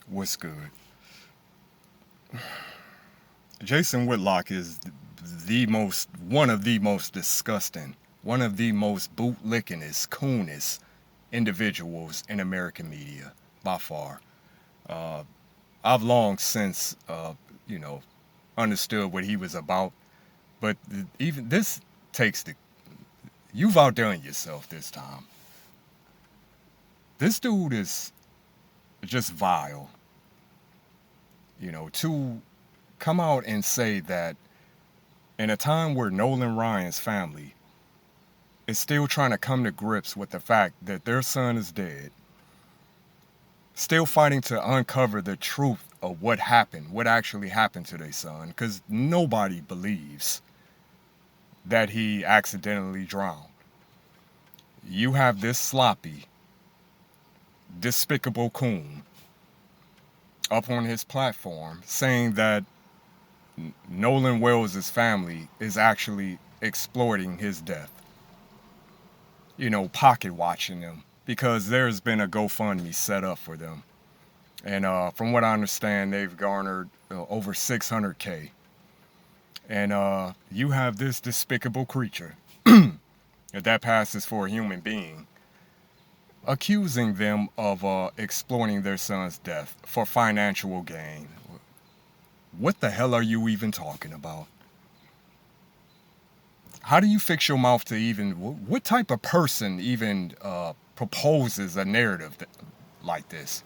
What's good? Jason Whitlock is one of the most disgusting, one of the most bootlickingest, coonest individuals in American media by far. Uh, I've long since, you know, understood what he was about, but even this takes the. You've outdone yourself this time. This dude is just vile. To come out and say that in a time where Nolan Ryan's family is still trying to come to grips with the fact that their son is dead, still fighting to uncover the truth of what happened, what actually happened to their son, because nobody believes that he accidentally drowned. You have this sloppy, despicable coon up on his platform saying that Nolan Wells' family is actually exploiting his death. Pocket watching them because there's been a GoFundMe set up for them. And from what I understand, they've garnered over 600K. And you have this despicable creature, if that passes for a human being, accusing them of exploiting their son's death for financial gain. What the hell are you even talking about? How do you fix your mouth to even, what type of person even proposes a narrative like this?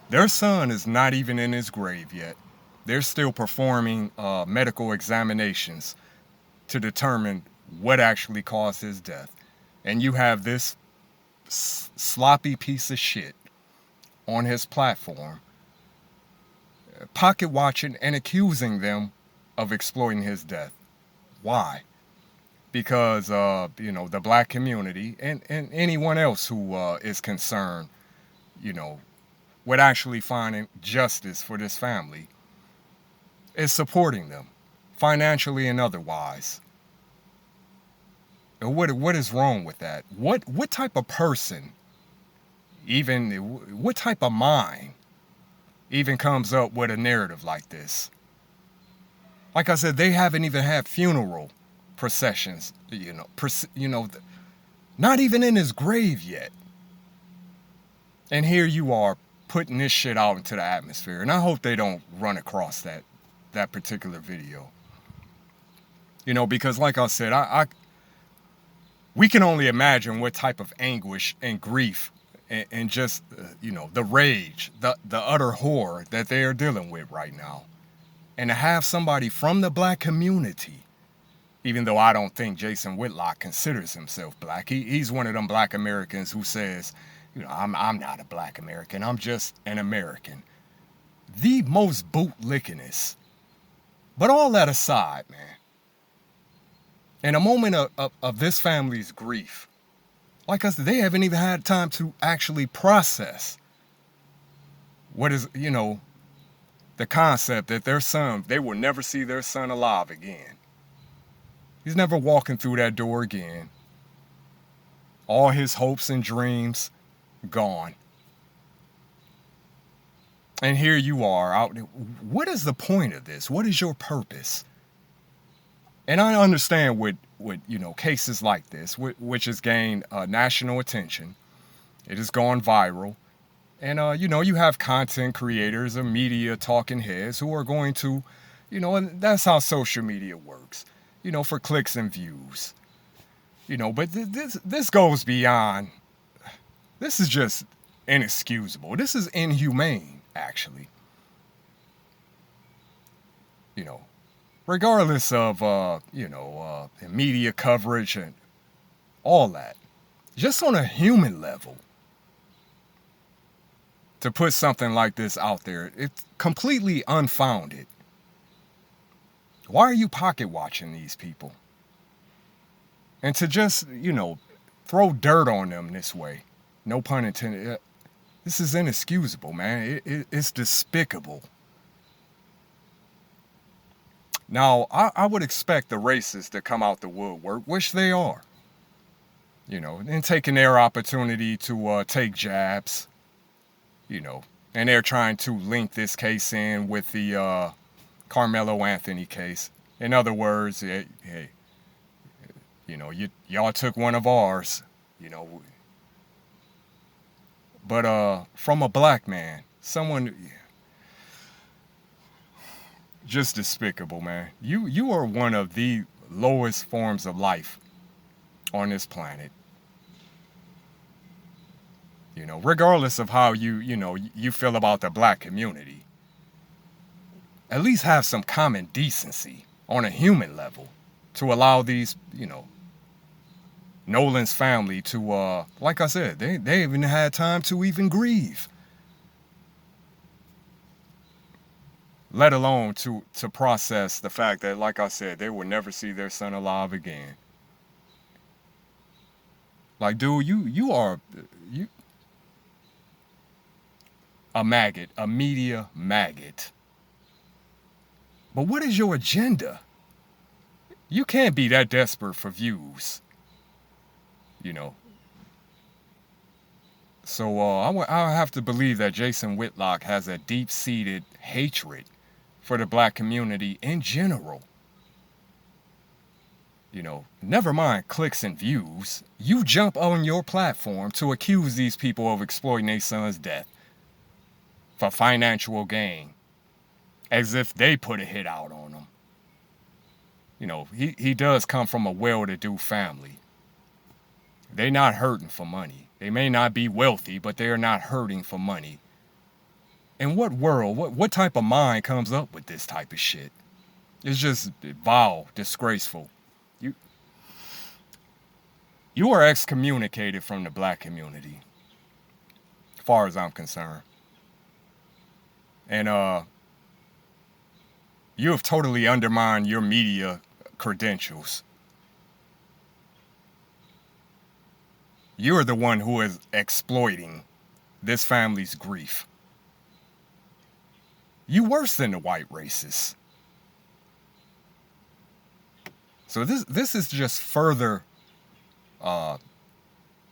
Their son is not even in his grave yet. They're still performing medical examinations to determine what actually caused his death. And you have this sloppy piece of shit on his platform pocket watching and accusing them of exploiting his death. Why? Because the black community and anyone else who is concerned, with actually finding justice for this family, is supporting them financially and otherwise. What is wrong with that? What type of person, even what type of mind, even comes up with a narrative like this? Like I said, they haven't even had funeral processions. Not even in his grave yet. And here you are putting this shit out into the atmosphere. And I hope they don't run across that particular video. Because like I said, we can only imagine what type of anguish and grief and just, the rage, the utter horror that they are dealing with right now. And to have somebody from the black community, even though I don't think Jason Whitlock considers himself black, he's one of them black Americans who says, I'm not a black American, I'm just an American. The most bootlickingest. But all that aside, man, in a moment of this family's grief, like I said, they haven't even had time to actually process what is, the concept that their son, they will never see their son alive again. He's never walking through that door again. All his hopes and dreams gone. And here you are out. What is the point of this? What is your purpose? And I understand with cases like this, which has gained national attention. It has gone viral. And, you have content creators and media talking heads who are going to, and that's how social media works, for clicks and views. But this goes beyond, this is just inexcusable. This is inhumane, actually. Regardless of, media coverage and all that, just on a human level, to put something like this out there, it's completely unfounded. Why are you pocket watching these people? And to just, throw dirt on them this way, no pun intended, this is inexcusable, man. It's despicable. Now, I would expect the racists to come out the woodwork, which they are, and taking their opportunity to take jabs, And they're trying to link this case in with the Carmelo Anthony case. In other words, hey, y'all took one of ours, you know. But from a black man, someone just despicable, man. You are one of the lowest forms of life on this planet. Regardless of how you feel about the black community, at least have some common decency on a human level to allow these, Nolan's family to, like I said, they even had time to even grieve, let alone to process the fact that, like I said, they will never see their son alive again. Like, dude, you are a maggot, a media maggot. But what is your agenda? You can't be that desperate for views, So I have to believe that Jason Whitlock has a deep-seated hatred for the black community in general. Never mind clicks and views. You jump on your platform to accuse these people of exploiting their son's death for financial gain, as if they put a hit out on him. He does come from a well-to-do family. They're not hurting for money. They may not be wealthy, but they're not hurting for money. In what world, what type of mind comes up with this type of shit? It's just vile, disgraceful. You are excommunicated from the black community, as far as I'm concerned. And you have totally undermined your media credentials. You're the one who is exploiting this family's grief. You worse than the white racists. So this is just further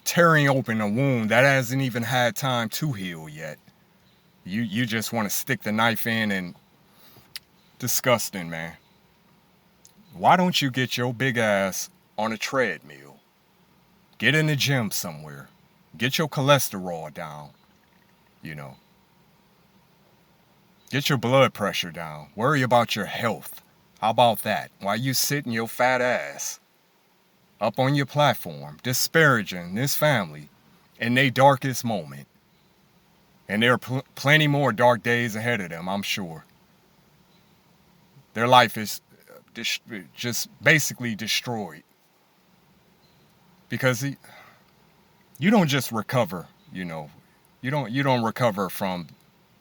tearing open a wound that hasn't even had time to heal yet. You just want to stick the knife in, and disgusting, man. Why don't you get your big ass on a treadmill? Get in the gym somewhere. Get your cholesterol down. Get your blood pressure down. Worry about your health. How about that? While you sitting your fat ass up on your platform, disparaging this family in their darkest moment. And there are plenty more dark days ahead of them, I'm sure. Their life is just basically destroyed. Because you don't just recover, you don't recover from,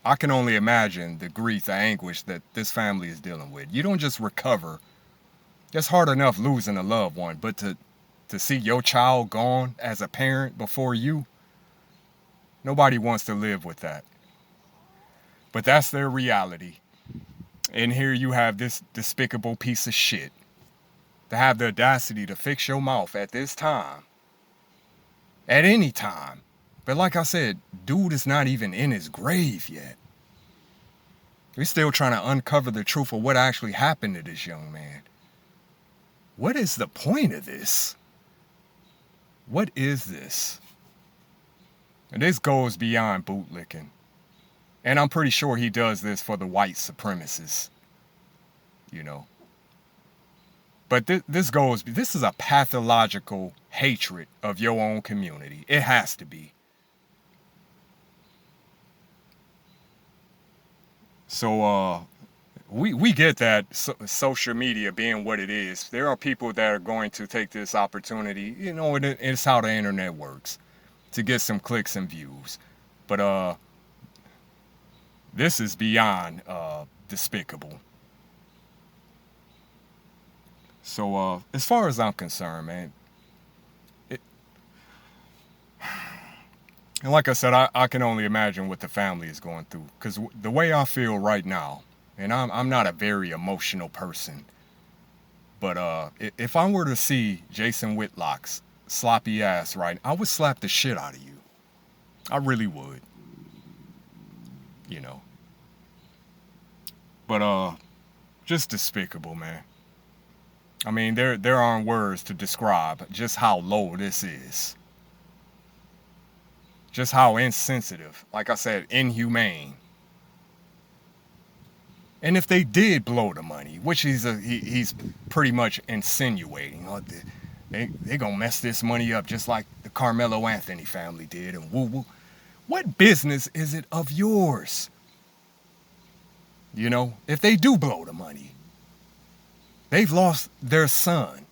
I can only imagine the grief, the anguish that this family is dealing with. You don't just recover. It's hard enough losing a loved one, but to see your child gone as a parent before you, nobody wants to live with that. But that's their reality. And here you have this despicable piece of shit to have the audacity to fix your mouth at this time. At any time. But like I said, dude is not even in his grave yet. We're still trying to uncover the truth of what actually happened to this young man. What is the point of this? What is this? And this goes beyond bootlicking. And I'm pretty sure he does this for the white supremacists. But this is a pathological hatred of your own community. It has to be. So we get that social media being what it is. There are people that are going to take this opportunity, it's how the internet works, to get some clicks and views. But this is beyond despicable. So as far as I'm concerned, man, and like I said, I can only imagine what the family is going through. Because the way I feel right now, and I'm not a very emotional person, but if I were to see Jason Whitlock's sloppy ass right, I would slap the shit out of you. I really would. you know. But just despicable, man. I mean, there aren't words to describe just how low this is. Just how insensitive, like I said, inhumane. And if they did blow the money, which he's pretty much insinuating, they gonna mess this money up just like the Carmelo Anthony family did, and woo woo. What business is it of yours? You know, if they do blow the money, they've lost their son.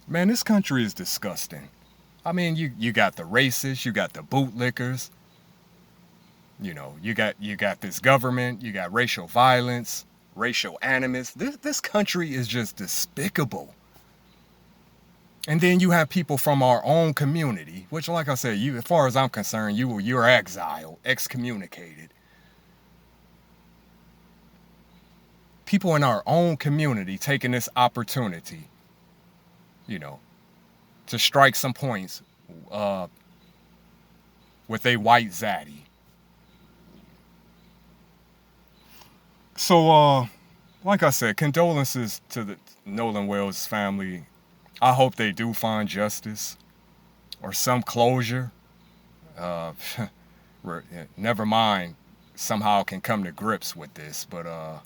Man, this country is disgusting. I mean, you got the racists, you got the bootlickers, you know, you got this government, you got racial violence, racial animus. This country is just despicable. And then you have people from our own community, which, like I said, as far as I'm concerned, you're exiled, excommunicated. People in our own community taking this opportunity, you know, to strike some points with a white zaddy. So, like I said, condolences to the Nolan Wells family. I hope they do find justice or some closure. Uh, Never mind, somehow can come to grips with this, but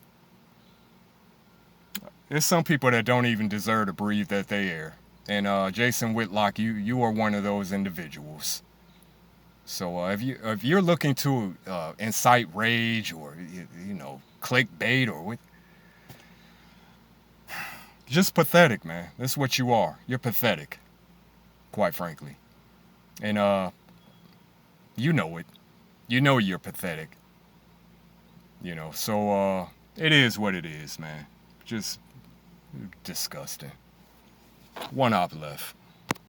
there's some people that don't even deserve to breathe that air. And Jason Whitlock, you are one of those individuals. So if you're looking to incite rage or you know clickbait or what, just pathetic, man. That's what you are. You're pathetic, quite frankly. And you know it. You know you're pathetic. You know, so it is what it is, man. Just disgusting. One op left.